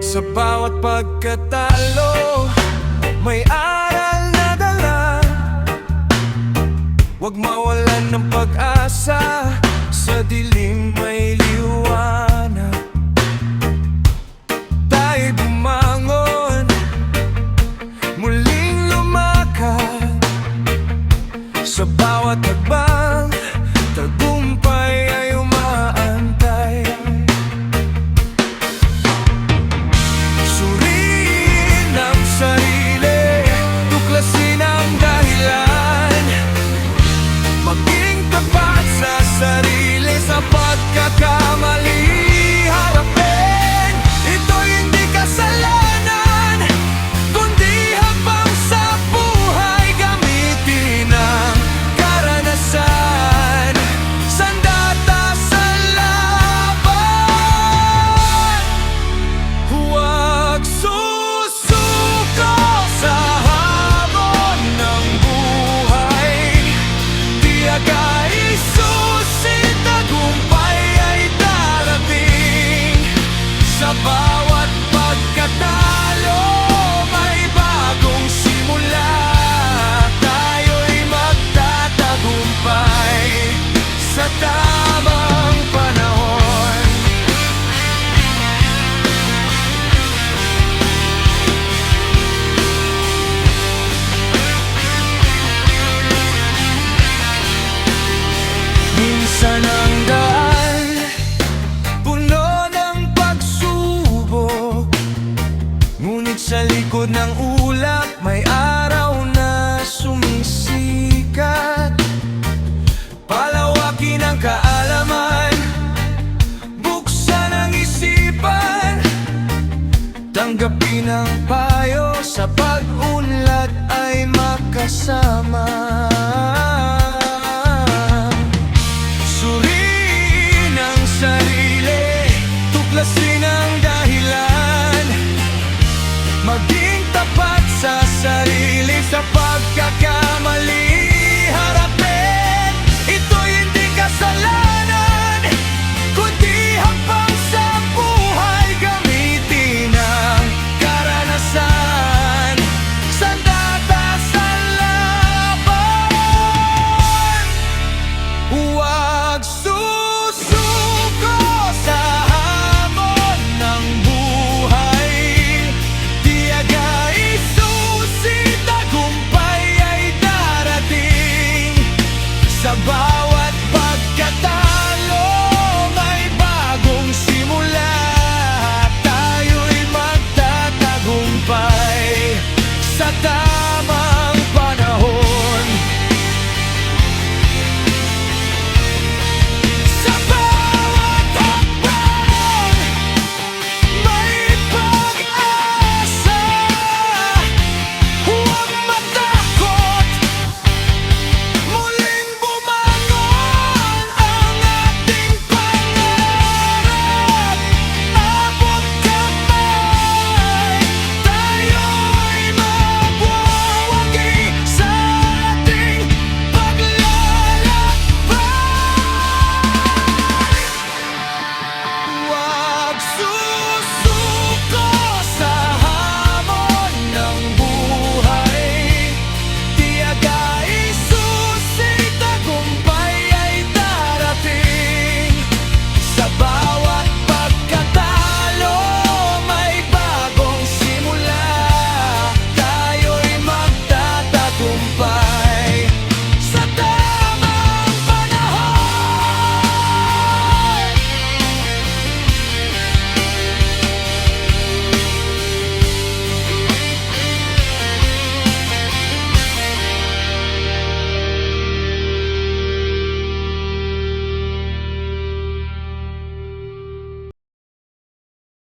Sa bawat pagkatalo, may aral na dala. Huwag mawalan ng pag-asa, sa dilim may liwanag. Tayo'y bumangon, muling lumakad. Sa bawat hakbang, tagumpay ay umaantay. Suriin ang sarili, tuklasin ang dahilan. Maging tapat sa sarili, sa pagkakamali harapin. Ito'y hindi kasalanan, kundi habang sa buhay. Gamitin ang karanasan, sandata sa laban. Huwag susuko sa hamon ng buhay. Tiyak ay susi, tagumpay ay darating. Sa bawat pagkatalo, may bagong simula. Tayo'y magtatagumpay sa tamang panahon. Minsan ang daan puno ng pagsubok, ngunit sa likod ng ulap may araw na sumisikat. Palawakin ang kaalaman, buksan ang isipan. Tanggapin ang payo, sa pag-unlad ay makasama.